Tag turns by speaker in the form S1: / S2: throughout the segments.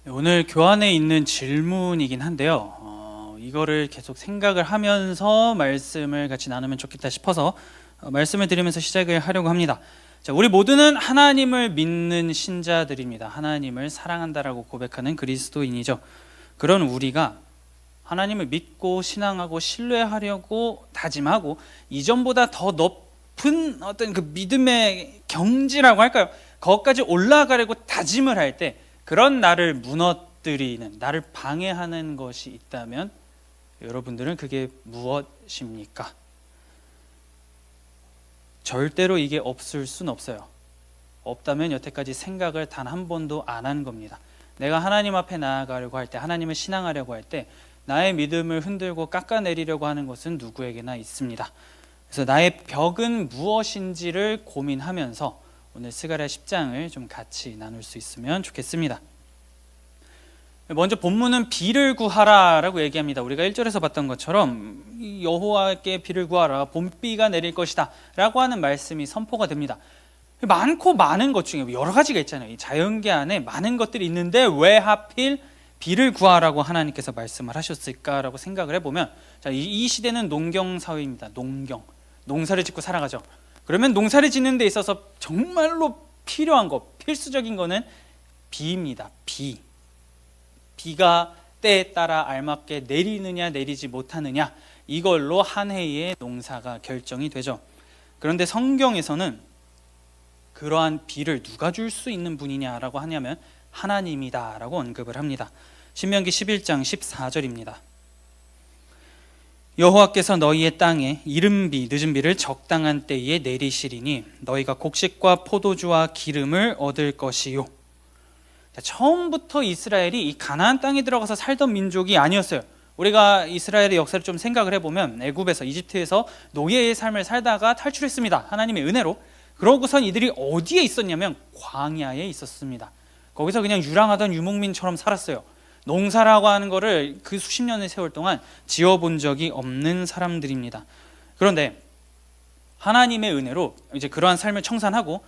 S1: 오늘 교환에 있는 질문이긴 한데요. 이거를 계속 생각을 하면서 말씀을 같이 나누면 좋겠다 싶어서 말씀을 드리면서 시작을 하려고 합니다. 자, 우리 모두는 하나님을 믿는 신자들입니다. 하나님을 사랑한다라고 고백하는 그리스도인이죠. 그런 우리가 하나님을 믿고 신앙하고 신뢰하려고 다짐하고 이전보다 더 높은 어떤 그 믿음의 경지라고 할까요? 거기까지 올라가려고 다짐을 할 때 그런 나를 무너뜨리는, 나를 방해하는 것이 있다면 여러분들은 그게 무엇입니까? 절대로 이게 없을 순 없어요. 없다면 여태까지 생각을 단 한 번도 안 한 겁니다. 내가 하나님 앞에 나아가려고 할 때, 하나님을 신앙하려고 할 때 나의 믿음을 흔들고 깎아내리려고 하는 것은 누구에게나 있습니다. 그래서 나의 벽은 무엇인지를 고민하면서 오늘 스가랴 10장을 좀 같이 나눌 수 있으면 좋겠습니다. 먼저 본문은 비를 구하라 라고 얘기합니다. 우리가 1절에서 봤던 것처럼 여호와께 비를 구하라, 봄비가 내릴 것이다 라고 하는 말씀이 선포가 됩니다. 많고 많은 것 중에 여러 가지가 있잖아요. 이 자연계 안에 많은 것들이 있는데 왜 하필 비를 구하라고 하나님께서 말씀을 하셨을까라고 생각을 해보면, 자, 이 시대는 농경 사회입니다. 농사를 짓고 살아가죠. 그러면 농사를 짓는 데 있어서 정말로 필요한 것, 필수적인 거는 비입니다. 비가 때에 따라 알맞게 내리느냐 내리지 못하느냐, 이걸로 한 해의 농사가 결정이 되죠. 그런데 성경에서는 그러한 비를 누가 줄 수 있는 분이냐라고 하냐면 하나님이다 라고 언급을 합니다. 신명기 11장 14절입니다. 여호와께서 너희의 땅에 이른 비, 늦은 비를 적당한 때에 내리시리니 너희가 곡식과 포도주와 기름을 얻을 것이요. 처음부터 이스라엘이 이 가나안 땅에 들어가서 살던 민족이 아니었어요. 우리가 이스라엘의 역사를 좀 생각을 해보면 애굽에서, 이집트에서 노예의 삶을 살다가 탈출했습니다. 하나님의 은혜로. 그러고선 이들이 어디에 있었냐면 광야에 있었습니다. 거기서 그냥 유랑하던 유목민처럼 살았어요. 농사라고 하는 거를 그 수십 년의 세월 동안 지어본 적이 없는 사람들입니다. 그런데 하나님의 은혜로 이제 그러한 삶을 청산하고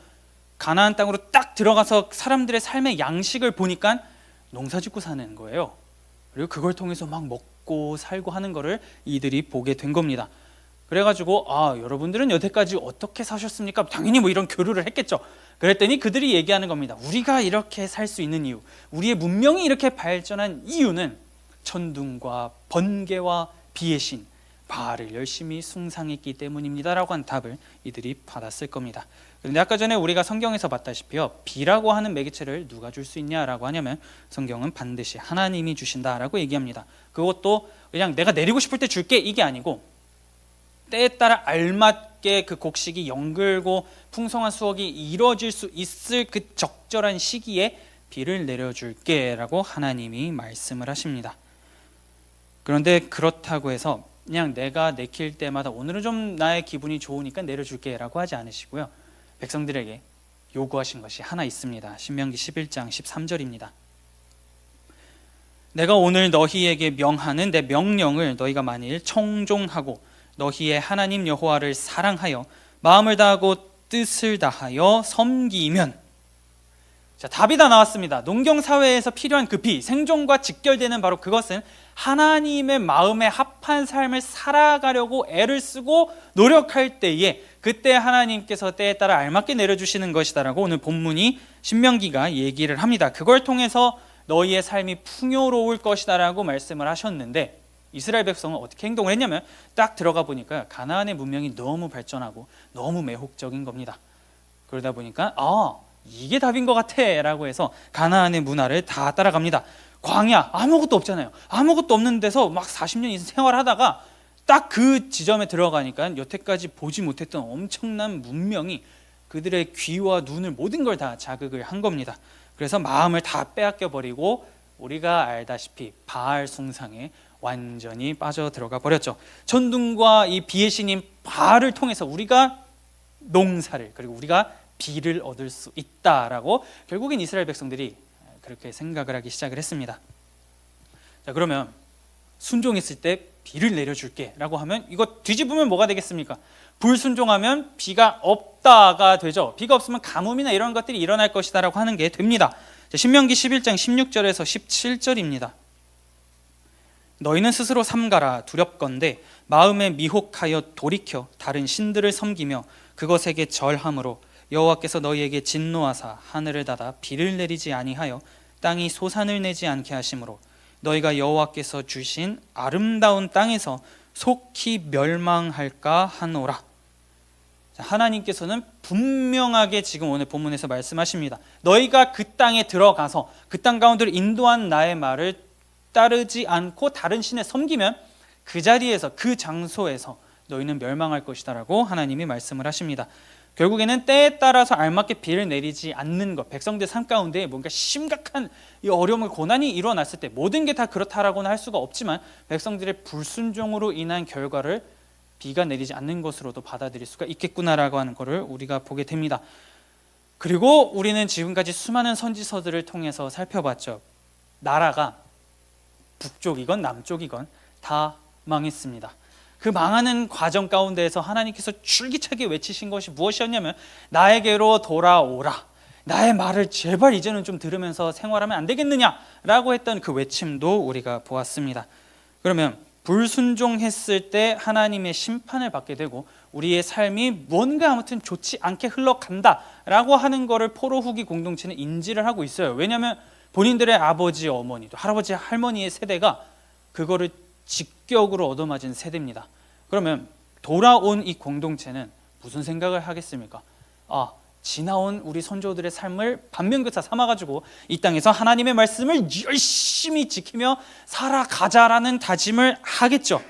S1: 가나안 땅으로 딱 들어가서 사람들의 삶의 양식을 보니까 농사 짓고 사는 거예요. 그리고 그걸 통해서 막 먹고 살고 하는 거를 이들이 보게 된 겁니다. 그래가지고 여러분들은 여태까지 어떻게 사셨습니까? 당연히 뭐 이런 교류를 했겠죠. 그랬더니 그들이 얘기하는 겁니다. 우리가 이렇게 살 수 있는 이유, 우리의 문명이 이렇게 발전한 이유는 천둥과 번개와 비의 신 바알을 열심히 숭상했기 때문입니다 라고 한 답을 이들이 받았을 겁니다. 그런데 아까 전에 우리가 성경에서 봤다시피요, 비라고 하는 매개체를 누가 줄 수 있냐라고 하냐면 성경은 반드시 하나님이 주신다라고 얘기합니다. 그것도 그냥 내가 내리고 싶을 때 줄게 이게 아니고 때에 따라 알맞게 그 곡식이 연글고 풍성한 수확이 이루어질 수 있을 그 적절한 시기에 비를 내려줄게 라고 하나님이 말씀을 하십니다. 그런데 그렇다고 해서 그냥 내가 내킬 때마다 오늘은 좀 나의 기분이 좋으니까 내려줄게 라고 하지 않으시고요, 백성들에게 요구하신 것이 하나 있습니다. 신명기 11장 13절입니다. 내가 오늘 너희에게 명하는 내 명령을 너희가 만일 청종하고 너희의 하나님 여호와를 사랑하여 마음을 다하고 뜻을 다하여 섬기면, 자, 답이 다 나왔습니다. 농경사회에서 필요한 그 비, 생존과 직결되는 바로 그것은 하나님의 마음에 합한 삶을 살아가려고 애를 쓰고 노력할 때에 그때 하나님께서 때에 따라 알맞게 내려주시는 것이다라고 오늘 본문이 신명기가 얘기를 합니다. 그걸 통해서 너희의 삶이 풍요로울 것이다라고 말씀을 하셨는데, 이스라엘 백성은 어떻게 행동을 했냐면 딱 들어가 보니까 가나안의 문명이 너무 발전하고 너무 매혹적인 겁니다. 그러다 보니까 이게 답인 것 같아 라고 해서 가나안의 문화를 다 따라갑니다. 광야, 아무것도 없잖아요. 아무것도 없는 데서 막 40년 이상 생활하다가 딱 그 지점에 들어가니까 여태까지 보지 못했던 엄청난 문명이 그들의 귀와 눈을, 모든 걸 다 자극을 한 겁니다. 그래서 마음을 다 빼앗겨 버리고 우리가 알다시피 바알 숭상에 완전히 빠져 들어가 버렸죠. 천둥과 이 비의 신인 바알을 통해서 우리가 농사를, 그리고 우리가 비를 얻을 수 있다라고 결국엔 이스라엘 백성들이 그렇게 생각을 하기 시작을 했습니다. 자, 그러면 순종했을 때 비를 내려줄게 라고 하면 이거 뒤집으면 뭐가 되겠습니까? 불순종하면 비가 없다가 되죠. 비가 없으면 가뭄이나 이런 것들이 일어날 것이다 라고 하는 게 됩니다. 신명기 11장 16절에서 17절입니다. 너희는 스스로 삼가라. 두렵건대 마음에 미혹하여 돌이켜 다른 신들을 섬기며 그것에게 절함으로 여호와께서 너희에게 진노하사 하늘을 닫아 비를 내리지 아니하여 땅이 소산을 내지 않게 하심으로 너희가 여호와께서 주신 아름다운 땅에서 속히 멸망할까 하노라. 하나님께서는 분명하게 지금 오늘 본문에서 말씀하십니다. 너희가 그 땅에 들어가서 그 땅 가운데로 인도한 나의 말을 따르지 않고 다른 신을 섬기면 그 자리에서 그 장소에서 너희는 멸망할 것이다 라고 하나님이 말씀을 하십니다. 결국에는 때에 따라서 알맞게 비를 내리지 않는 것, 백성들 삶 가운데 뭔가 심각한 이 어려움과 고난이 일어났을 때 모든 게 다 그렇다라고는 할 수가 없지만 백성들의 불순종으로 인한 결과를 비가 내리지 않는 것으로도 받아들일 수가 있겠구나라고 하는 것을 우리가 보게 됩니다. 그리고 우리는 지금까지 수많은 선지서들을 통해서 살펴봤죠. 나라가 북쪽이건 남쪽이건 다 망했습니다. 그 망하는 과정 가운데에서 하나님께서 줄기차게 외치신 것이 무엇이었냐면 나에게로 돌아오라. 나의 말을 제발 이제는 좀 들으면서 생활하면 안 되겠느냐라고 했던 그 외침도 우리가 보았습니다. 그러면 불순종했을 때 하나님의 심판을 받게 되고 우리의 삶이 뭔가 아무튼 좋지 않게 흘러간다라고 하는 것을 포로 후기 공동체는 인지를 하고 있어요. 왜냐하면 본인들의 아버지, 어머니, 할아버지, 할머니의 세대가 그거를 직격으로 얻어맞은 세대입니다. 그러면 돌아온 이 공동체는 무슨 생각을 하겠습니까? 지나온 우리 선조들의 삶을 반면교사 삼아가지고 이 땅에서 하나님의 말씀을 열심히 지키며 살아가자라는 다짐을 하겠죠.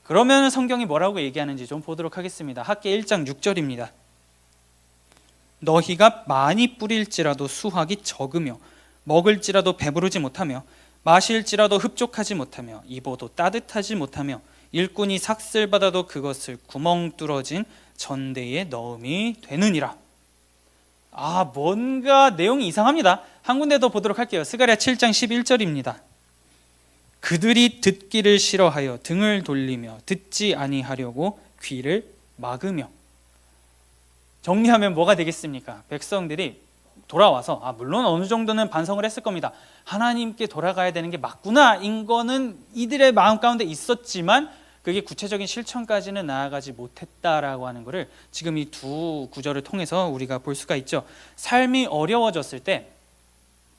S1: 그러면 성경이 뭐라고 얘기하는지 좀 보도록 하겠습니다. 학개 1장 6절입니다. 너희가 많이 뿌릴지라도 수확이 적으며 먹을지라도 배부르지 못하며 마실지라도 흡족하지 못하며 입어도 따뜻하지 못하며 일꾼이 삭슬받아도 그것을 구멍 뚫어진 전대에 넣음이 되느니라. 뭔가 내용이 이상합니다. 한 군데 더 보도록 할게요. 스가랴 7장 11절입니다. 그들이 듣기를 싫어하여 등을 돌리며 듣지 아니하려고 귀를 막으며. 정리하면 뭐가 되겠습니까? 백성들이 돌아와서 물론 어느 정도는 반성을 했을 겁니다. 하나님께 돌아가야 되는 게 맞구나 인 거는 이들의 마음 가운데 있었지만 그게 구체적인 실천까지는 나아가지 못했다라고 하는 것을 지금 이 두 구절을 통해서 우리가 볼 수가 있죠. 삶이 어려워졌을 때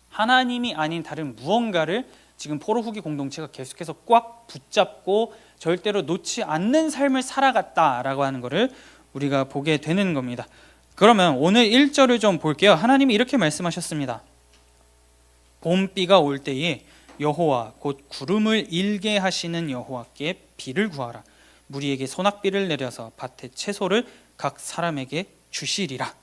S1: 하나님이 아닌 다른 무언가를 지금 포로 후기 공동체가 계속해서 꽉 붙잡고 절대로 놓지 않는 삶을 살아갔다라고 하는 것을 우리가 보게 되는 겁니다. 그러면 오늘 1절을 좀 볼게요. 하나님이 이렇게 말씀하셨습니다. 봄비가 올 때에 여호와 곧 구름을 일게 하시는 여호와께 비를 구하라. 무리에게 소낙비를 내려서 밭에 채소를 각 사람에게 주시리라.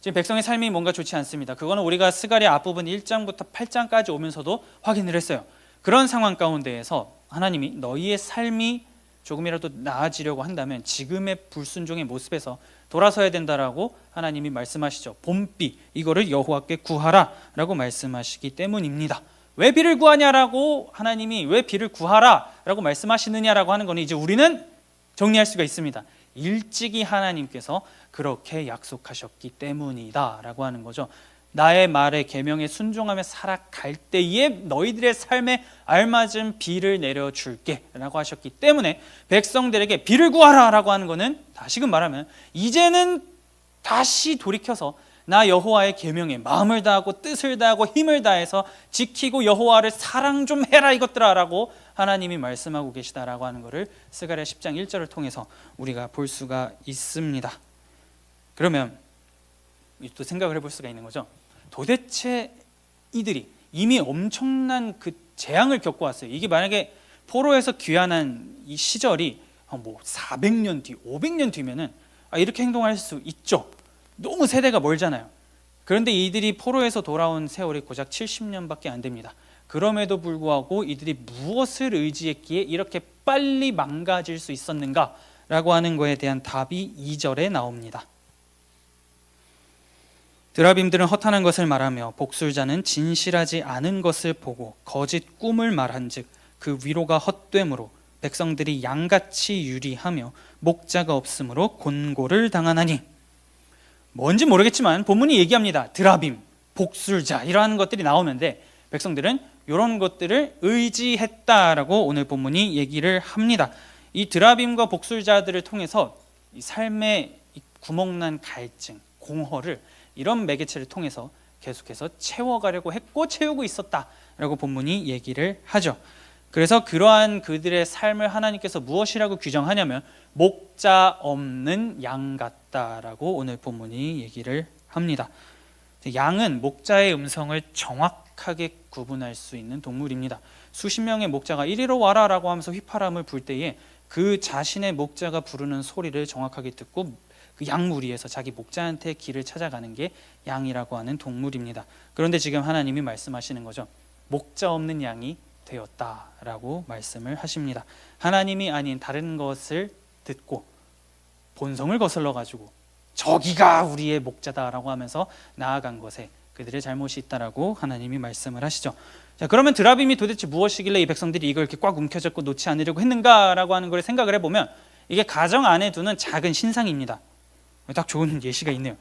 S1: 지금 백성의 삶이 뭔가 좋지 않습니다. 그거는 우리가 스가랴 앞부분 1장부터 8장까지 오면서도 확인을 했어요. 그런 상황 가운데에서 하나님이 너희의 삶이 조금이라도 나아지려고 한다면 지금의 불순종의 모습에서 돌아서야 된다라고 하나님이 말씀하시죠. 봄비 이거를 여호와께 구하라라고 말씀하시기 때문입니다. 왜 비를 구하냐라고 하나님이 왜 비를 구하라라고 말씀하시느냐라고 하는 거는 이제 우리는 정리할 수가 있습니다. 일찍이 하나님께서 그렇게 약속하셨기 때문이다라고 하는 거죠. 나의 말에 계명에 순종하며 살아갈 때에 너희들의 삶에 알맞은 비를 내려줄게 라고 하셨기 때문에 백성들에게 비를 구하라 라고 하는 것은 다시금 말하면 이제는 다시 돌이켜서 나 여호와의 계명에 마음을 다하고 뜻을 다하고 힘을 다해서 지키고 여호와를 사랑 좀 해라 이것들아 라고 하나님이 말씀하고 계시다라고 하는 것을 스가랴 10장 1절을 통해서 우리가 볼 수가 있습니다. 그러면 또 생각을 해볼 수가 있는 거죠. 도대체 이들이 이미 엄청난 그 재앙을 겪고 왔어요. 이게 만약에 포로에서 귀환한 이 시절이 400년 뒤, 500년 뒤면은 이렇게 행동할 수 있죠. 너무 세대가 멀잖아요. 그런데 이들이 포로에서 돌아온 세월이 고작 70년밖에 안 됩니다. 그럼에도 불구하고 이들이 무엇을 의지했기에 이렇게 빨리 망가질 수 있었는가라고 하는 것에 대한 답이 2절에 나옵니다. 드라빔들은 허탄한 것을 말하며 복술자는 진실하지 않은 것을 보고 거짓 꿈을 말한즉 그 위로가 헛되므로 백성들이 양같이 유리하며 목자가 없으므로 곤고를 당하나니. 뭔지 모르겠지만 본문이 얘기합니다. 드라빔, 복술자 이러한 것들이 나오는데 백성들은 이런 것들을 의지했다라고 오늘 본문이 얘기를 합니다. 이 드라빔과 복술자들을 통해서 이 삶의 이 구멍난 갈증, 공허를 이런 매개체를 통해서 계속해서 채워가려고 했고 채우고 있었다라고 본문이 얘기를 하죠. 그래서 그러한 그들의 삶을 하나님께서 무엇이라고 규정하냐면 목자 없는 양 같다라고 오늘 본문이 얘기를 합니다. 양은 목자의 음성을 정확하게 구분할 수 있는 동물입니다. 수십 명의 목자가 이리로 와라라고 하면서 휘파람을 불 때에 그 자신의 목자가 부르는 소리를 정확하게 듣고 그 양 무리에서 자기 목자한테 길을 찾아가는 게 양이라고 하는 동물입니다. 그런데 지금 하나님이 말씀하시는 거죠. 목자 없는 양이 되었다라고 말씀을 하십니다. 하나님이 아닌 다른 것을 듣고 본성을 거슬러 가지고 저기가 우리의 목자다라고 하면서 나아간 것에 그들의 잘못이 있다라고 하나님이 말씀을 하시죠. 자, 그러면 드라빔이 도대체 무엇이길래 이 백성들이 이걸 이렇게 꽉 움켜잡고 놓지 않으려고 했는가라고 하는 걸 생각을 해보면 이게 가정 안에 두는 작은 신상입니다. 딱 좋은 예시가 있네요.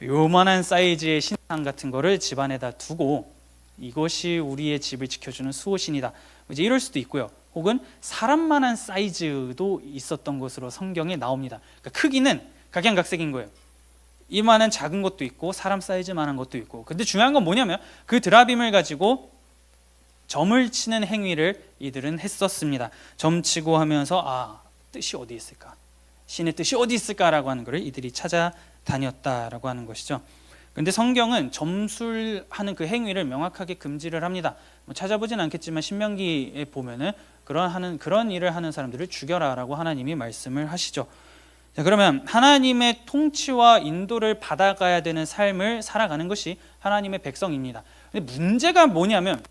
S1: 요만한 사이즈의 신상 같은 거를 집안에다 두고 이것이 우리의 집을 지켜주는 수호신이다, 이제 이럴 수도 있고요. 혹은 사람만한 사이즈도 있었던 것으로 성경에 나옵니다. 그러니까 크기는 각양각색인 거예요. 이만한 작은 것도 있고 사람 사이즈만한 것도 있고. 근데 중요한 건 뭐냐면 그 드라빔을 가지고 점을 치는 행위를 이들은 했었습니다. 점치고 하면서 뜻이 어디 있을까? 신의 뜻이 어디 있을까라고 하는 것을 이들이 찾아다녔다라고 하는 것이죠. 그런데 성경은 점술하는 그 행위를 명확하게 금지를 합니다. 찾아보진 않겠지만 신명기에 보면은 그런 일을 하는 사람들을 죽여라라고 하나님이 말씀을 하시죠. 자, 그러면 하나님의 통치와 인도를 받아가야 되는 삶을 살아가는 것이 하나님의 백성입니다. 근데 문제가 뭐냐면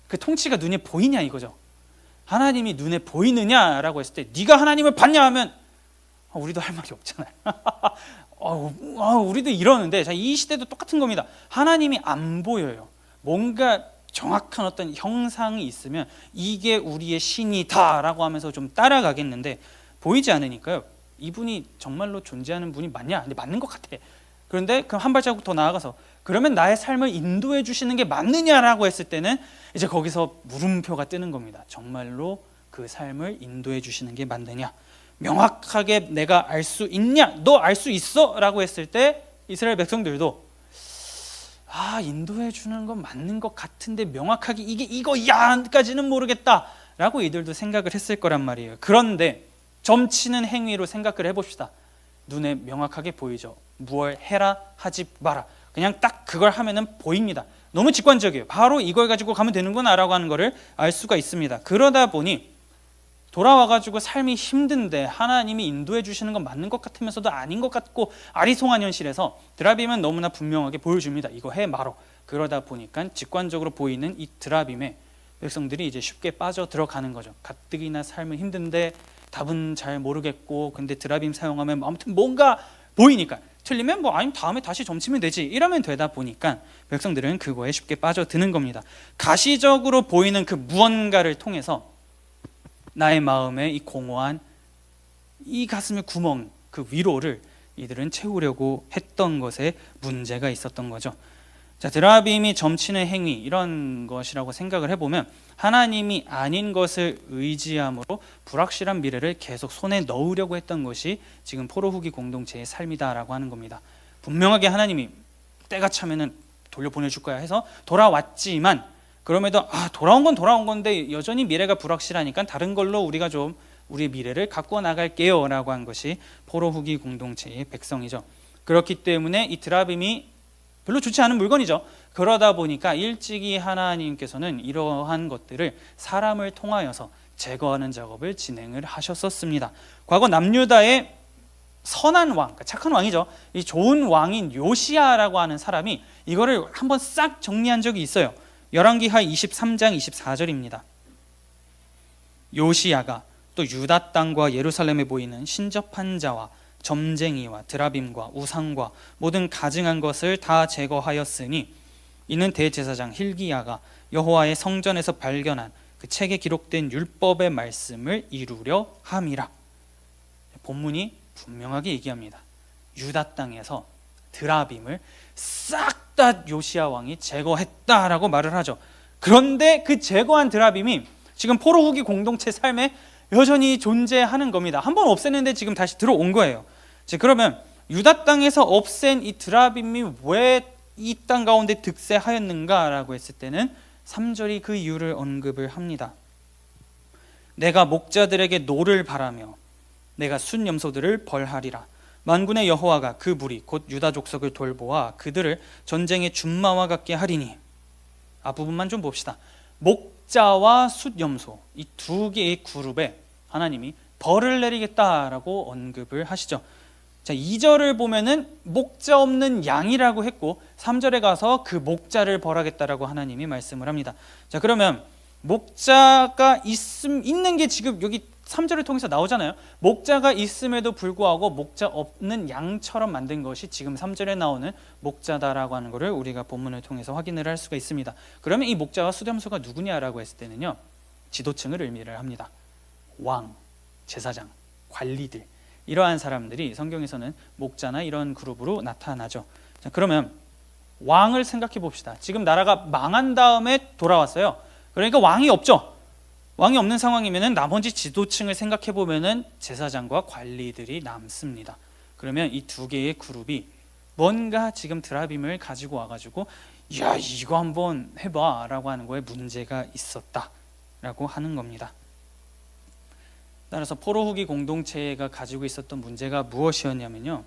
S1: 그 통치가 눈에 보이냐 이거죠. 하나님이 눈에 보이느냐라고 했을 때 네가 하나님을 봤냐 하면 우리도 할 말이 없잖아요. 우리도 이러는데, 자, 이 시대도 똑같은 겁니다. 하나님이 안 보여요. 뭔가 정확한 어떤 형상이 있으면 이게 우리의 신이다라고 하면서 좀 따라가겠는데 보이지 않으니까요. 이분이 정말로 존재하는 분이 맞냐? 근데 맞는 것 같아. 그런데 그럼 한 발자국 더 나아가서 그러면 나의 삶을 인도해 주시는 게 맞느냐라고 했을 때는 이제 거기서 물음표가 뜨는 겁니다. 정말로 그 삶을 인도해 주시는 게 맞느냐? 명확하게 내가 알 수 있냐? 너 알 수 있어? 라고 했을 때 이스라엘 백성들도 인도해 주는 건 맞는 것 같은데 명확하게 이게 이거야까지는 모르겠다 라고 이들도 생각을 했을 거란 말이에요. 그런데 점치는 행위로 생각을 해봅시다. 눈에 명확하게 보이죠. 무얼 해라 하지 마라. 그냥 딱 그걸 하면은 보입니다. 너무 직관적이에요. 바로 이걸 가지고 가면 되는구나 라고 하는 거를 알 수가 있습니다. 그러다 보니 돌아와가지고 삶이 힘든데 하나님이 인도해 주시는 건 맞는 것 같으면서도 아닌 것 같고 아리송한 현실에서 드라빔은 너무나 분명하게 보여줍니다. 이거 해 말어. 그러다 보니까 직관적으로 보이는 이 드라빔에 백성들이 이제 쉽게 빠져 들어가는 거죠. 가뜩이나 삶은 힘든데 답은 잘 모르겠고 근데 드라빔 사용하면 아무튼 뭔가 보이니까 틀리면 아니면 다음에 다시 점치면 되지 이러면 되다 보니까 백성들은 그거에 쉽게 빠져드는 겁니다. 가시적으로 보이는 그 무언가를 통해서 나의 마음에 이 공허한 이 가슴의 구멍 그 위로를 이들은 채우려고 했던 것에 문제가 있었던 거죠. 자, 드라빔이 점치는 행위 이런 것이라고 생각을 해보면 하나님이 아닌 것을 의지함으로 불확실한 미래를 계속 손에 넣으려고 했던 것이 지금 포로 후기 공동체의 삶이다라고 하는 겁니다. 분명하게 하나님이 때가 차면은 돌려보내줄 거야 해서 돌아왔지만 그럼에도 돌아온 건 돌아온 건데 여전히 미래가 불확실하니까 다른 걸로 우리가 좀 우리의 미래를 갖고 나갈게요 라고 한 것이 포로 후기 공동체의 백성이죠. 그렇기 때문에 이 드라빔이 별로 좋지 않은 물건이죠. 그러다 보니까 일찍이 하나님께서는 이러한 것들을 사람을 통하여서 제거하는 작업을 진행을 하셨었습니다. 과거 남유다의 선한 왕, 착한 왕이죠. 이 좋은 왕인 요시야라고 하는 사람이 이거를 한번 싹 정리한 적이 있어요. 열왕기하 23장 24절입니다. 요시야가 또 유다 땅과 예루살렘에 보이는 신접한 자와 점쟁이와 드라빔과 우상과 모든 가증한 것을 다 제거하였으니 이는 대제사장 hil기야가 여호와의 성전에서 발견한 그 책에 기록된 율법의 말씀을 이루려 함이라. 본문이 분명하게 얘기합니다. 유다 땅에서 드라빔을 싹 다 요시야 왕이 제거했다라고 말을 하죠. 그런데 그 제거한 드라빔이 지금 포로 후기 공동체 삶에 여전히 존재하는 겁니다. 한번 없앴는데 지금 다시 들어온 거예요. 그러면 유다 땅에서 없앤 이 드라빔이 왜 이 땅 가운데 득세하였는가라고 했을 때는 3절이 그 이유를 언급을 합니다. 내가 목자들에게 노를 바라며 내가 순 염소들을 벌하리라. 만군의 여호와가 그 무리 곧 유다 족속을 돌보아 그들을 전쟁의 준마와 같게 하리니. 앞부분만 좀 봅시다. 목자와 숫 염소, 이 두 개의 그룹에 하나님이 벌을 내리겠다라고 언급을 하시죠. 자, 2절을 보면은 목자 없는 양이라고 했고 3절에 가서 그 목자를 벌하겠다라고 하나님이 말씀을 합니다. 자, 그러면 목자가 있는 게 지금 여기 3절을 통해서 나오잖아요. 목자가 있음에도 불구하고 목자 없는 양처럼 만든 것이 지금 3절에 나오는 목자다라고 하는 것을 우리가 본문을 통해서 확인을 할 수가 있습니다. 그러면 이 목자와 수렴소가 누구냐라고 했을 때는요, 지도층을 의미를 합니다. 왕, 제사장, 관리들, 이러한 사람들이 성경에서는 목자나 이런 그룹으로 나타나죠. 자, 그러면 왕을 생각해 봅시다. 지금 나라가 망한 다음에 돌아왔어요. 그러니까 왕이 없죠. 왕이 없는 상황이면 나머지 지도층을 생각해 보면 제사장과 관리들이 남습니다. 그러면 이 두 개의 그룹이 뭔가 지금 드라빔을 가지고 와가지고 야, 이거 한번 해봐 라고 하는 거에 문제가 있었다라고 하는 겁니다. 따라서 포로 후기 공동체가 가지고 있었던 문제가 무엇이었냐면요,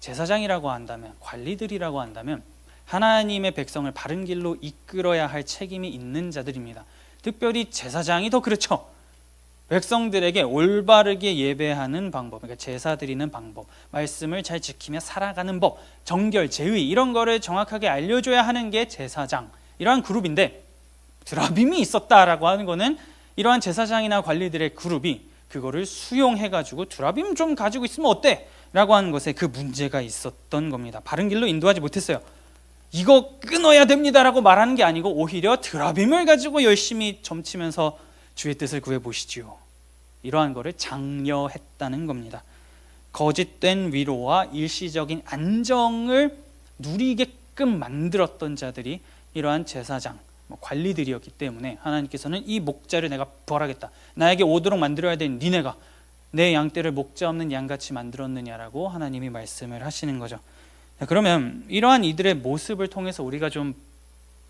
S1: 제사장이라고 한다면, 관리들이라고 한다면 하나님의 백성을 바른 길로 이끌어야 할 책임이 있는 자들입니다. 특별히 제사장이 더 그렇죠. 백성들에게 올바르게 예배하는 방법, 그러니까 제사 드리는 방법, 말씀을 잘 지키며 살아가는 법, 정결, 제의, 이런 거를 정확하게 알려줘야 하는 게 제사장, 이러한 그룹인데, 드라빔이 있었다라고 하는 거는 이러한 제사장이나 관리들의 그룹이 그거를 수용해가지고 드라빔 좀 가지고 있으면 어때? 라고 하는 것에 그 문제가 있었던 겁니다. 바른 길로 인도하지 못했어요. 이거 끊어야 됩니다라고 말하는 게 아니고 오히려 드라빔을 가지고 열심히 점치면서 주의 뜻을 구해보시지요. 이러한 거를 장려했다는 겁니다. 거짓된 위로와 일시적인 안정을 누리게끔 만들었던 자들이 이러한 제사장, 관리들이었기 때문에 하나님께서는 이 목자를 내가 벌하겠다, 나에게 오도록 만들어야 된 니네가 내 양떼를 목자 없는 양같이 만들었느냐라고 하나님이 말씀을 하시는 거죠. 그러면 이러한 이들의 모습을 통해서 우리가 좀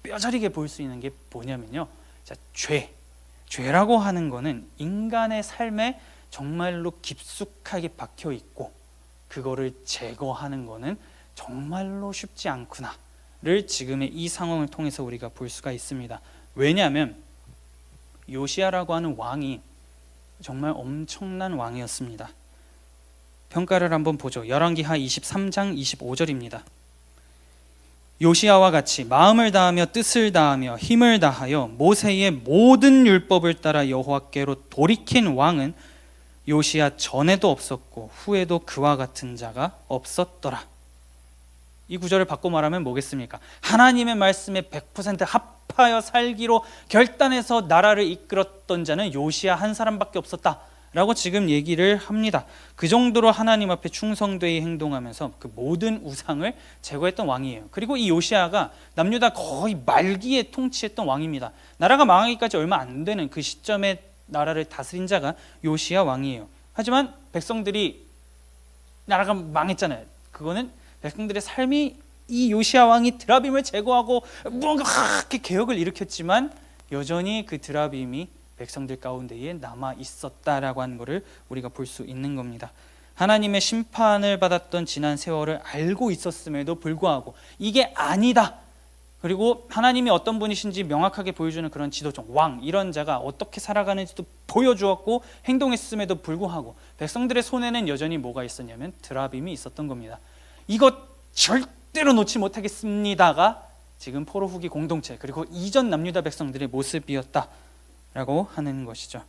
S1: 뼈저리게 볼 수 있는 게 뭐냐면요, 자, 죄라고 하는 거는 인간의 삶에 정말로 깊숙하게 박혀 있고 그거를 제거하는 거는 정말로 쉽지 않구나를 지금의 이 상황을 통해서 우리가 볼 수가 있습니다. 왜냐하면 요시야라고 하는 왕이 정말 엄청난 왕이었습니다. 평가를 한번 보죠. 열왕기하 23장 25절입니다. 요시야와 같이 마음을 다하며 뜻을 다하며 힘을 다하여 모세의 모든 율법을 따라 여호와께로 돌이킨 왕은 요시야 전에도 없었고 후에도 그와 같은 자가 없었더라. 이 구절을 바꿔 말하면 뭐겠습니까? 하나님의 말씀에 100% 합하여 살기로 결단해서 나라를 이끌었던 자는 요시야 한 사람밖에 없었다 라고 지금 얘기를 합니다. 그 정도로 하나님 앞에 충성되이 행동하면서 그 모든 우상을 제거했던 왕이에요. 그리고 이 요시야가 남유다 거의 말기에 통치했던 왕입니다. 나라가 망하기까지 얼마 안 되는 그 시점에 나라를 다스린 자가 요시야 왕이에요. 하지만 백성들이, 나라가 망했잖아요. 그거는 백성들의 삶이 이 요시야 왕이 드라빔을 제거하고 뭔가 그렇게 개혁을 일으켰지만 여전히 그 드라빔이 백성들 가운데에 남아 있었다라고 하는 것을 우리가 볼 수 있는 겁니다. 하나님의 심판을 받았던 지난 세월을 알고 있었음에도 불구하고 이게 아니다, 그리고 하나님이 어떤 분이신지 명확하게 보여주는 그런 지도자, 왕, 이런 자가 어떻게 살아가는지도 보여주었고 행동했음에도 불구하고 백성들의 손에는 여전히 뭐가 있었냐면 드라빔이 있었던 겁니다. 이것 절대로 놓지 못하겠습니다가 지금 포로 후기 공동체 그리고 이전 남유다 백성들의 모습이었다 라고 하는 것이죠.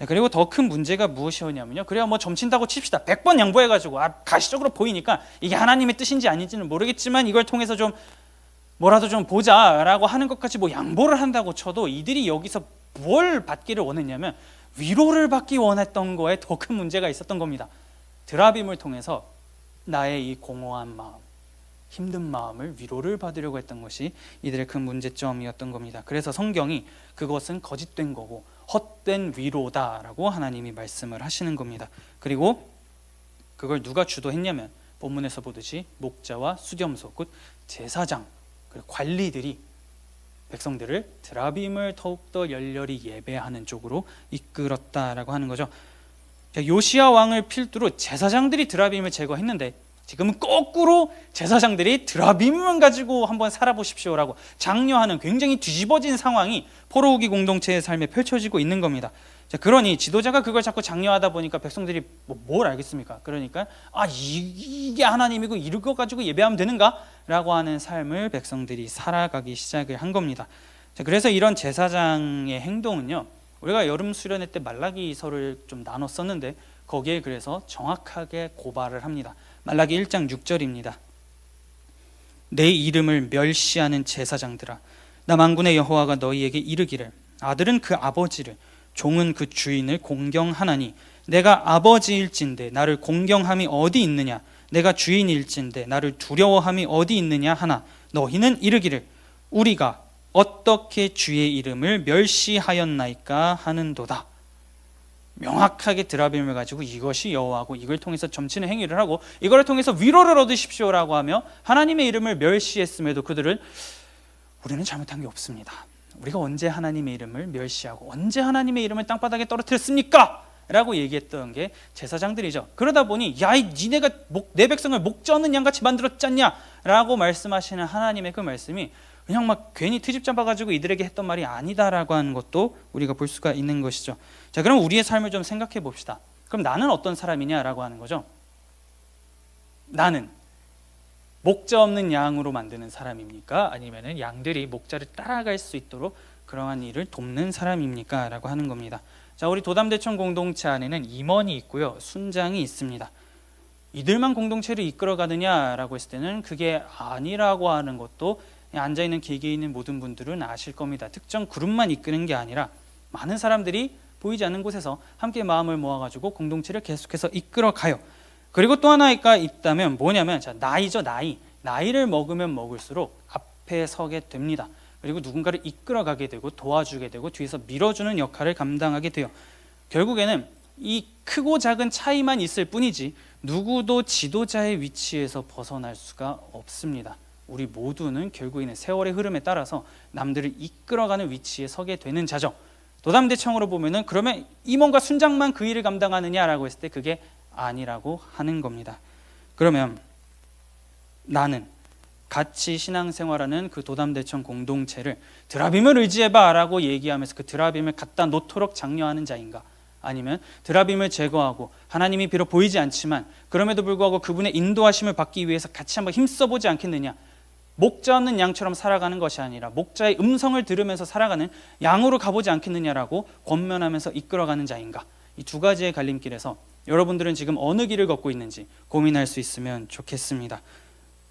S1: 그리고 더 큰 문제가 무엇이었냐면요, 그래야 뭐 점친다고 칩시다. 100번 양보해가지고 가시적으로 보이니까 이게 하나님의 뜻인지 아닌지는 모르겠지만 이걸 통해서 좀 뭐라도 좀 보자라고 하는 것까지 뭐 양보를 한다고 쳐도 이들이 여기서 뭘 받기를 원했냐면 위로를 받기 원했던 거에 더 큰 문제가 있었던 겁니다. 드라빔을 통해서 나의 이 공허한 마음, 힘든 마음을 위로를 받으려고 했던 것이 이들의 큰 문제점이었던 겁니다. 그래서 성경이 그것은 거짓된 거고 헛된 위로다라고 하나님이 말씀을 하시는 겁니다. 그리고 그걸 누가 주도했냐면 본문에서 보듯이 목자와 수렴소 곧 제사장 그리고 관리들이 백성들을 드라빔을 더욱더 열렬히 예배하는 쪽으로 이끌었다라고 하는 거죠. 요시야 왕을 필두로 제사장들이 드라빔을 제거했는데 지금은 거꾸로 제사장들이 드라빔만 가지고 한번 살아보십시오라고 장려하는 굉장히 뒤집어진 상황이 포로후기 공동체의 삶에 펼쳐지고 있는 겁니다. 자, 그러니 지도자가 그걸 자꾸 장려하다 보니까 백성들이 뭘 알겠습니까? 그러니까 이게 하나님이고 이거 가지고 예배하면 되는가? 라고 하는 삶을 백성들이 살아가기 시작을 한 겁니다. 자, 그래서 이런 제사장의 행동은요, 우리가 여름 수련회 때 말라기서를 좀 나눴었는데 거기에 그래서 정확하게 고발을 합니다. 말라기 1장 6절입니다. 내 이름을 멸시하는 제사장들아, 나 만군의 여호와가 너희에게 이르기를 아들은 그 아버지를 종은 그 주인을 공경하나니 내가 아버지일진데 나를 공경함이 어디 있느냐, 내가 주인일진데 나를 두려워함이 어디 있느냐 하나 너희는 이르기를 우리가 어떻게 주의 이름을 멸시하였나이까 하는도다. 명확하게 드라빔을 가지고 이것이 여호와고 이걸 통해서 점치는 행위를 하고 이걸 통해서 위로를 얻으십시오라고 하며 하나님의 이름을 멸시했음에도 그들은 우리는 잘못한 게 없습니다. 우리가 언제 하나님의 이름을 멸시하고 언제 하나님의 이름을 땅바닥에 떨어뜨렸습니까? 라고 얘기했던 게 제사장들이죠. 그러다 보니 니네가 내 백성을 목전은 양같이 만들었지 않냐? 라고 말씀하시는 하나님의 그 말씀이 그냥 막 괜히 트집 잡아가지고 이들에게 했던 말이 아니다라고 하는 것도 우리가 볼 수가 있는 것이죠. 자, 그럼 우리의 삶을 좀 생각해 봅시다. 그럼 나는 어떤 사람이냐라고 하는 거죠. 나는 목자 없는 양으로 만드는 사람입니까? 아니면은 양들이 목자를 따라갈 수 있도록 그러한 일을 돕는 사람입니까? 라고 하는 겁니다. 자, 우리 도담대청 공동체 안에는 임원이 있고요, 순장이 있습니다. 이들만 공동체를 이끌어가느냐라고 했을 때는 그게 아니라고 하는 것도 앉아있는 개개에 있는 모든 분들은 아실 겁니다. 특정 그룹만 이끄는 게 아니라 많은 사람들이 보이지 않는 곳에서 함께 마음을 모아가지고 공동체를 계속해서 이끌어가요. 그리고 또 하나가 있다면 뭐냐면 나이죠. 나이를 먹으면 먹을수록 앞에 서게 됩니다. 그리고 누군가를 이끌어가게 되고 도와주게 되고 뒤에서 밀어주는 역할을 감당하게 돼요. 결국에는 이 크고 작은 차이만 있을 뿐이지 누구도 지도자의 위치에서 벗어날 수가 없습니다. 우리 모두는 결국에는 세월의 흐름에 따라서 남들을 이끌어가는 위치에 서게 되는 자죠. 도담대청으로 보면은 그러면 임원과 순장만 그 일을 감당하느냐라고 했을 때 그게 아니라고 하는 겁니다. 그러면 나는 같이 신앙생활하는 그 도담대청 공동체를 드라빔을 의지해봐라고 얘기하면서 그 드라빔을 갖다 놓도록 장려하는 자인가? 아니면 드라빔을 제거하고 하나님이 비록 보이지 않지만 그럼에도 불구하고 그분의 인도하심을 받기 위해서 같이 한번 힘써보지 않겠느냐? 목자 없는 양처럼 살아가는 것이 아니라 목자의 음성을 들으면서 살아가는 양으로 가보지 않겠느냐라고 권면하면서 이끌어가는 자인가? 이 두 가지의 갈림길에서 여러분들은 지금 어느 길을 걷고 있는지 고민할 수 있으면 좋겠습니다.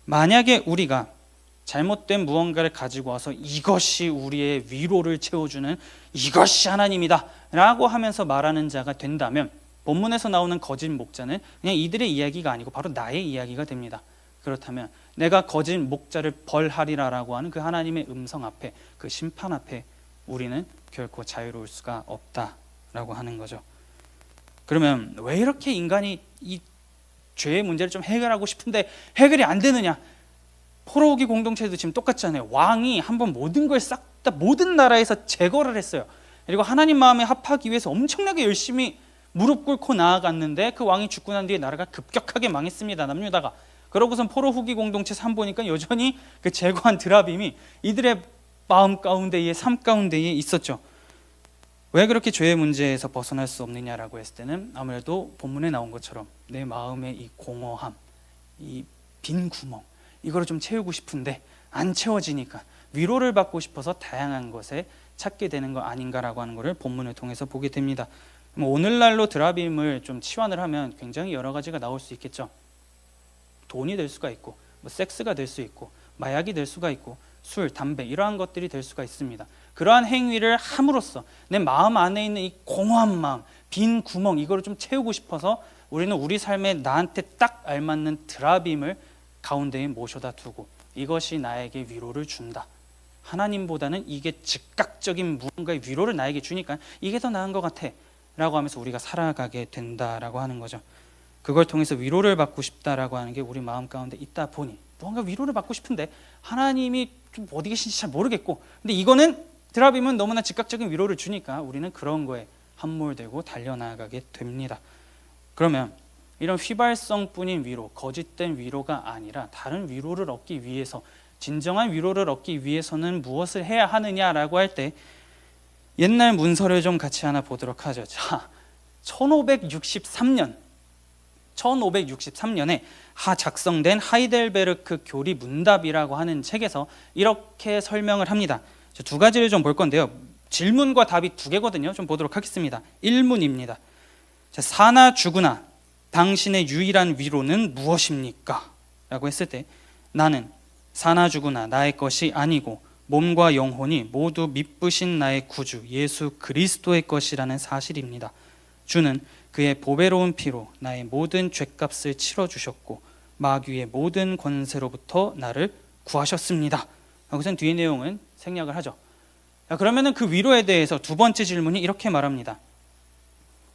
S1: 만약에 우리가 잘못된 무언가를 가지고 와서 이것이 우리의 위로를 채워주는 이것이 하나님이다 라고 하면서 말하는 자가 된다면 본문에서 나오는 거짓 목자는 그냥 이들의 이야기가 아니고 바로 나의 이야기가 됩니다. 그렇다면 내가 거짓 목자를 벌하리라라고 하는 그 하나님의 음성 앞에 그 심판 앞에 우리는 결코 자유로울 수가 없다라고 하는 거죠. 그러면 왜 이렇게 인간이 이 죄의 문제를 좀 해결하고 싶은데 해결이 안 되느냐? 포로기 공동체도 지금 똑같잖아요. 왕이 한번 모든 걸 싹 다 모든 나라에서 제거를 했어요. 그리고 하나님 마음에 합하기 위해서 엄청나게 열심히 무릎 꿇고 나아갔는데 그 왕이 죽고 난 뒤에 나라가 급격하게 망했습니다. 남유다가. 그러고선 포로 후기 공동체 삶 보니까 여전히 그 제거한 드라빔이 이들의 마음 가운데에 삶 가운데에 있었죠. 왜 그렇게 죄의 문제에서 벗어날 수 없느냐라고 했을 때는 아무래도 본문에 나온 것처럼 내 마음의 이 공허함, 이 빈 구멍 이거를 좀 채우고 싶은데 안 채워지니까 위로를 받고 싶어서 다양한 것에 찾게 되는 거 아닌가라고 하는 것을 본문을 통해서 보게 됩니다. 오늘날로 드라빔을 좀 치환을 하면 굉장히 여러 가지가 나올 수 있겠죠. 돈이 될 수가 있고 섹스가 될 수 있고 마약이 될 수가 있고 술, 담배 이러한 것들이 될 수가 있습니다. 그러한 행위를 함으로써 내 마음 안에 있는 이 공허한 마음, 빈 구멍 이거를 좀 채우고 싶어서 우리는 우리 삶에 나한테 딱 알맞는 드라빔을 가운데에 모셔다 두고 이것이 나에게 위로를 준다. 하나님보다는 이게 즉각적인 무언가의 위로를 나에게 주니까 이게 더 나은 것 같아 라고 하면서 우리가 살아가게 된다라고 하는 거죠. 그걸 통해서 위로를 받고 싶다라고 하는 게 우리 마음 가운데 있다 보니 무언가 위로를 받고 싶은데 하나님이 좀 어디 계신지 잘 모르겠고, 근데 이거는 드라빔은 너무나 즉각적인 위로를 주니까 우리는 그런 거에 함몰되고 달려나가게 됩니다. 그러면 이런 휘발성뿐인 위로, 거짓된 위로가 아니라 다른 위로를 얻기 위해서, 진정한 위로를 얻기 위해서는 무엇을 해야 하느냐라고 할 때 옛날 문서를 좀 같이 하나 보도록 하죠. 자, 1563년에 작성된 하이델베르크 교리 문답이라고 하는 책에서 이렇게 설명을 합니다. 두 가지를 좀 볼 건데요. 질문과 답이 두 개거든요. 좀 보도록 하겠습니다. 1문입니다. 사나 죽으나 당신의 유일한 위로는 무엇입니까? 라고 했을 때 나는 사나 죽으나 나의 것이 아니고 몸과 영혼이 모두 미쁘신 나의 구주 예수 그리스도의 것이라는 사실입니다. 주는 그의 보배로운 피로 나의 모든 죗값을 치러주셨고 마귀의 모든 권세로부터 나를 구하셨습니다. 우선 뒤의 내용은 생략을 하죠. 그러면 그 위로에 대해서 두 번째 질문이 이렇게 말합니다.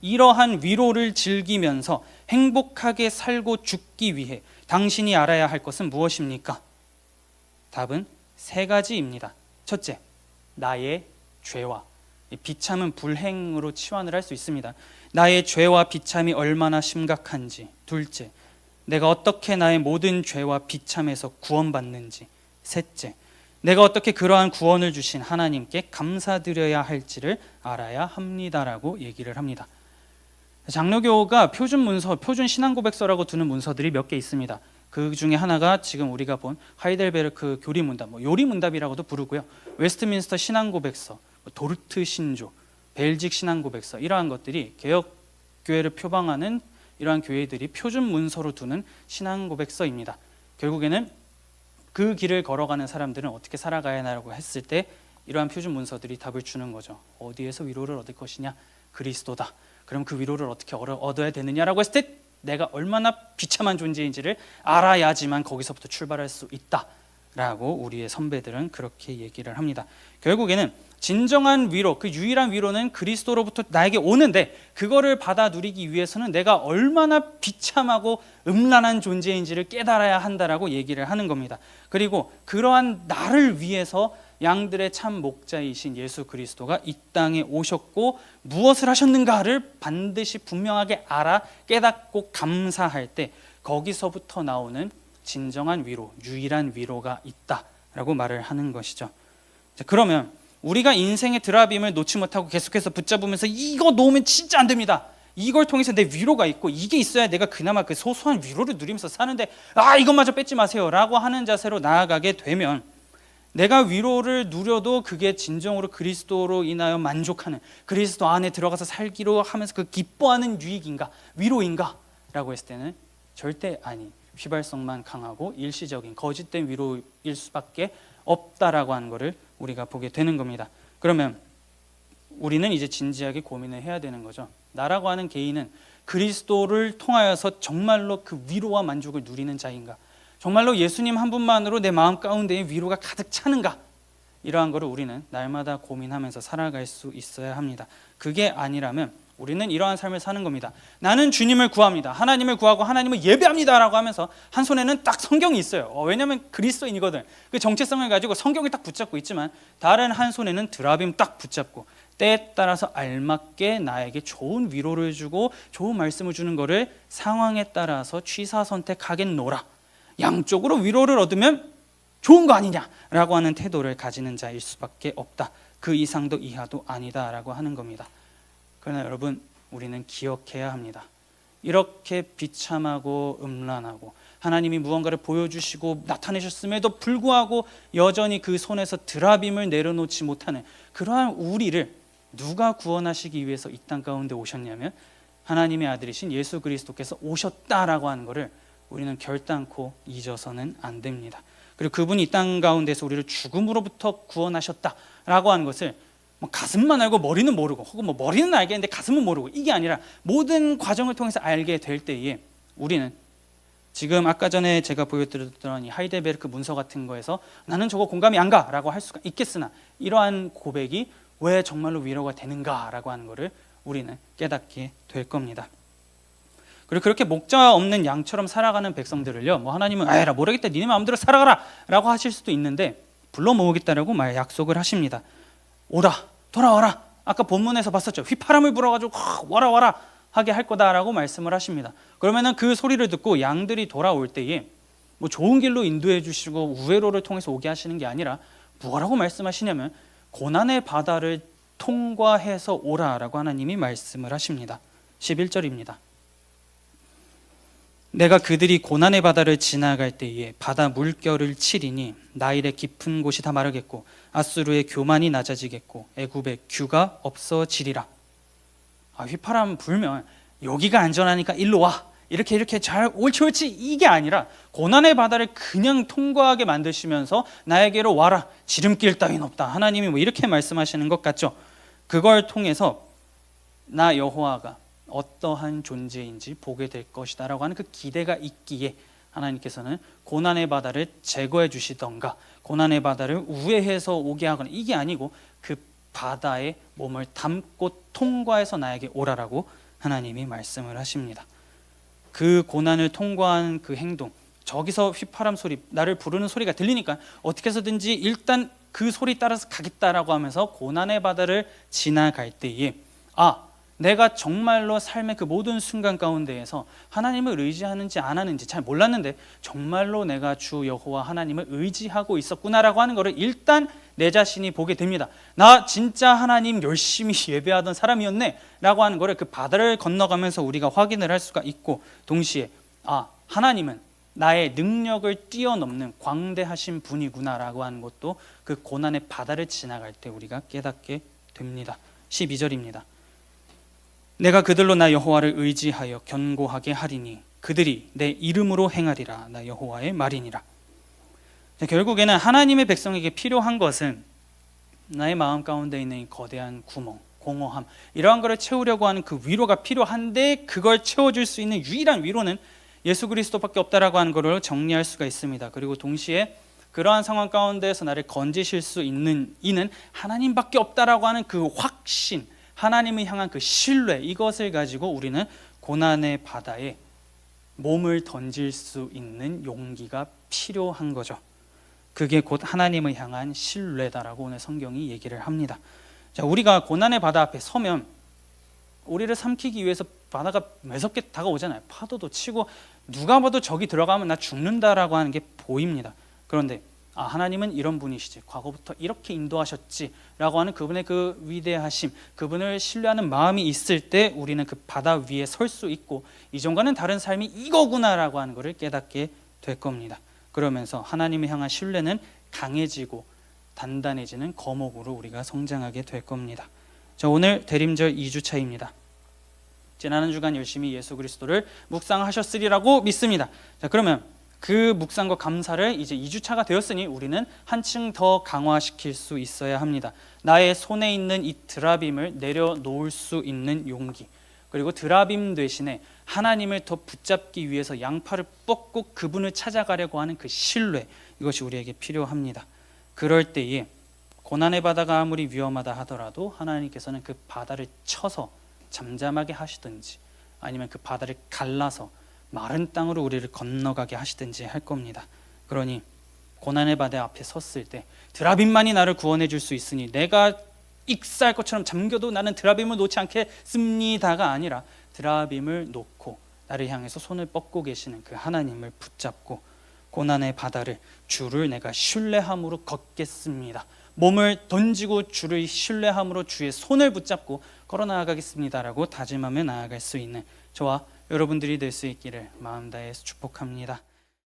S1: 이러한 위로를 즐기면서 행복하게 살고 죽기 위해 당신이 알아야 할 것은 무엇입니까? 답은 세 가지입니다. 첫째, 나의 죄와 비참은 불행으로 치환을 할 수 있습니다. 나의 죄와 비참이 얼마나 심각한지. 둘째, 내가 어떻게 나의 모든 죄와 비참에서 구원받는지. 셋째, 내가 어떻게 그러한 구원을 주신 하나님께 감사드려야 할지를 알아야 합니다라고 얘기를 합니다. 장로교가 표준 문서, 표준 신앙고백서라고 두는 문서들이 몇 개 있습니다. 그 중에 하나가 지금 우리가 본 하이델베르크 교리문답, 요리문답이라고도 부르고요. 웨스트민스터 신앙고백서, 도르트 신조, 벨직 신앙고백서, 이러한 것들이 개혁교회를 표방하는 이러한 교회들이 표준 문서로 두는 신앙고백서입니다. 결국에는 그 길을 걸어가는 사람들은 어떻게 살아가야 하냐고 했을 때 이러한 표준 문서들이 답을 주는 거죠. 어디에서 위로를 얻을 것이냐? 그리스도다. 그럼 그 위로를 어떻게 얻어야 되느냐라고 했을 때 내가 얼마나 비참한 존재인지를 알아야지만 거기서부터 출발할 수 있다라고 우리의 선배들은 그렇게 얘기를 합니다. 결국에는 진정한 위로, 그 유일한 위로는 그리스도로부터 나에게 오는데 그거를 받아 누리기 위해서는 내가 얼마나 비참하고 음란한 존재인지를 깨달아야 한다라고 얘기를 하는 겁니다. 그리고 그러한 나를 위해서 양들의 참 목자이신 예수 그리스도가 이 땅에 오셨고 무엇을 하셨는가를 반드시 분명하게 알아 깨닫고 감사할 때 거기서부터 나오는 진정한 위로, 유일한 위로가 있다라고 말을 하는 것이죠. 자, 그러면 우리가 인생의 드라빔을 놓지 못하고 계속해서 붙잡으면서 이거 놓으면 진짜 안 됩니다. 이걸 통해서 내 위로가 있고 이게 있어야 내가 그나마 그 소소한 위로를 누리면서 사는데 이것마저 뺏지 마세요 라고 하는 자세로 나아가게 되면 내가 위로를 누려도 그게 진정으로 그리스도로 인하여 만족하는, 그리스도 안에 들어가서 살기로 하면서 그 기뻐하는 유익인가, 위로인가? 라고 했을 때는 절대 아닌 휘발성만 강하고 일시적인 거짓된 위로일 수밖에 없다라고 하는 것을 우리가 보게 되는 겁니다. 그러면 우리는 이제 진지하게 고민을 해야 되는 거죠. 나라고 하는 개인은 그리스도를 통하여서 정말로 그 위로와 만족을 누리는 자인가? 정말로 예수님 한 분만으로 내 마음 가운데에 위로가 가득 차는가? 이러한 것을 우리는 날마다 고민하면서 살아갈 수 있어야 합니다. 그게 아니라면 우리는 이러한 삶을 사는 겁니다. 나는 주님을 구합니다. 하나님을 구하고 하나님을 예배합니다 라고 하면서 한 손에는 딱 성경이 있어요. 왜냐하면 그리스도인이거든. 그 정체성을 가지고 성경을 딱 붙잡고 있지만 다른 한 손에는 드라빔 딱 붙잡고 때에 따라서 알맞게 나에게 좋은 위로를 주고 좋은 말씀을 주는 것을 상황에 따라서 취사 선택하겠노라. 양쪽으로 위로를 얻으면 좋은 거 아니냐라고 하는 태도를 가지는 자일 수밖에 없다. 그 이상도 이하도 아니다라고 하는 겁니다. 그러나 여러분, 우리는 기억해야 합니다. 이렇게 비참하고 음란하고 하나님이 무언가를 보여주시고 나타내셨음에도 불구하고 여전히 그 손에서 드라빔을 내려놓지 못하는 그러한 우리를 누가 구원하시기 위해서 이 땅 가운데 오셨냐면 하나님의 아들이신 예수 그리스도께서 오셨다라고 하는 것을 우리는 결단코 잊어서는 안 됩니다. 그리고 그분이 이 땅 가운데서 우리를 죽음으로부터 구원하셨다라고 하는 것을 가슴만 알고 머리는 모르고, 혹은 머리는 알겠는데 가슴은 모르고, 이게 아니라 모든 과정을 통해서 알게 될 때에 우리는 지금 아까 전에 제가 보여드렸던 이 하이델베르크 문서 같은 거에서 나는 저거 공감이 안 가라고 할 수가 있겠으나 이러한 고백이 왜 정말로 위로가 되는가라고 하는 것을 우리는 깨닫게 될 겁니다. 그리고 그렇게 목자 없는 양처럼 살아가는 백성들을요, 뭐 하나님은 에라 모르겠다, 니네 마음대로 살아가라라고 하실 수도 있는데 불러 모으겠다라고 약속을 하십니다. 오라, 돌아와라. 아까 본문에서 봤었죠. 휘파람을 불어가지고 와라 하게 할 거다라고 말씀을 하십니다. 그러면은 그 소리를 듣고 양들이 돌아올 때에 뭐 좋은 길로 인도해 주시고 우회로를 통해서 오게 하시는 게 아니라 뭐라고 말씀하시냐면 고난의 바다를 통과해서 오라라고 하나님이 말씀을 하십니다. 11절입니다. 내가 그들이 고난의 바다를 지나갈 때에 바다 물결을 치리니 나일의 깊은 곳이 다 마르겠고 아수르의 교만이 낮아지겠고 애굽의 규가 없어지리라. 휘파람 불면 여기가 안전하니까 일로 와, 이렇게 잘 옳지 이게 아니라 고난의 바다를 그냥 통과하게 만드시면서 나에게로 와라, 지름길 따윈 없다. 하나님이 뭐 이렇게 말씀하시는 것 같죠. 그걸 통해서 나 여호와가 어떠한 존재인지 보게 될 것이다 라고 하는 그 기대가 있기에 하나님께서는 고난의 바다를 제거해 주시던가 고난의 바다를 우회해서 오게 하거나 이게 아니고 그 바다에 몸을 담고 통과해서 나에게 오라라고 하나님이 말씀을 하십니다. 그 고난을 통과한 그 행동, 저기서 휘파람 소리, 나를 부르는 소리가 들리니까 어떻게 해서든지 일단 그 소리 따라서 가겠다라고 하면서 고난의 바다를 지나갈 때에 내가 정말로 삶의 그 모든 순간 가운데에서 하나님을 의지하는지 안 하는지 잘 몰랐는데 정말로 내가 주 여호와 하나님을 의지하고 있었구나라고 하는 것을 일단 내 자신이 보게 됩니다. 나 진짜 하나님 열심히 예배하던 사람이었네 라고 하는 것을 그 바다를 건너가면서 우리가 확인을 할 수가 있고, 동시에 하나님은 나의 능력을 뛰어넘는 광대하신 분이구나 라고 하는 것도 그 고난의 바다를 지나갈 때 우리가 깨닫게 됩니다. 12절입니다. 내가 그들로 나 여호와를 의지하여 견고하게 하리니 그들이 내 이름으로 행하리라. 나 여호와의 말이니라. 결국에는 하나님의 백성에게 필요한 것은 나의 마음 가운데 있는 이 거대한 구멍, 공허함, 이러한 것을 채우려고 하는 그 위로가 필요한데 그걸 채워줄 수 있는 유일한 위로는 예수 그리스도밖에 없다라고 하는 것을 정리할 수가 있습니다. 그리고 동시에 그러한 상황 가운데에서 나를 건지실 수 있는 이는 하나님밖에 없다라고 하는 그 확신, 하나님을 향한 그 신뢰, 이것을 가지고 우리는 고난의 바다에 몸을 던질 수 있는 용기가 필요한 거죠. 그게 곧 하나님을 향한 신뢰다라고 오늘 성경이 얘기를 합니다. 자, 우리가 고난의 바다 앞에 서면 우리를 삼키기 위해서 바다가 매섭게 다가오잖아요. 파도도 치고 누가 봐도 저기 들어가면 나 죽는다라고 하는 게 보입니다. 그런데 하나님은 이런 분이시지, 과거부터 이렇게 인도하셨지라고 하는 그분의 그 위대하심, 그분을 신뢰하는 마음이 있을 때 우리는 그 바다 위에 설 수 있고 이전과는 다른 삶이 이거구나라고 하는 것을 깨닫게 될 겁니다. 그러면서 하나님을 향한 신뢰는 강해지고 단단해지는 거목으로 우리가 성장하게 될 겁니다. 자, 오늘 대림절 2주차입니다. 지난 주간 열심히 예수 그리스도를 묵상하셨으리라고 믿습니다. 자, 그러면 그 묵상과 감사를 이제 2주차가 되었으니 우리는 한층 더 강화시킬 수 있어야 합니다. 나의 손에 있는 이 드라빔을 내려놓을 수 있는 용기, 그리고 드라빔 대신에 하나님을 더 붙잡기 위해서 양팔을 뻗고 그분을 찾아가려고 하는 그 신뢰, 이것이 우리에게 필요합니다. 그럴 때에 고난의 바다가 아무리 위험하다 하더라도 하나님께서는 그 바다를 쳐서 잠잠하게 하시든지 아니면 그 바다를 갈라서 마른 땅으로 우리를 건너가게 하시든지 할 겁니다. 그러니 고난의 바다 앞에 섰을 때 드라빔만이 나를 구원해 줄 수 있으니 내가 익사할 것처럼 잠겨도 나는 드라빔을 놓지 않겠습니다가 아니라 드라빔을 놓고 나를 향해서 손을 뻗고 계시는 그 하나님을 붙잡고 고난의 바다를, 주를 내가 신뢰함으로 걷겠습니다. 몸을 던지고 주를 신뢰함으로 주의 손을 붙잡고 걸어 나아가겠습니다라고 다짐하며 나아갈 수 있는 저와 여러분들이 될 수 있기를 마음 다해서 축복합니다.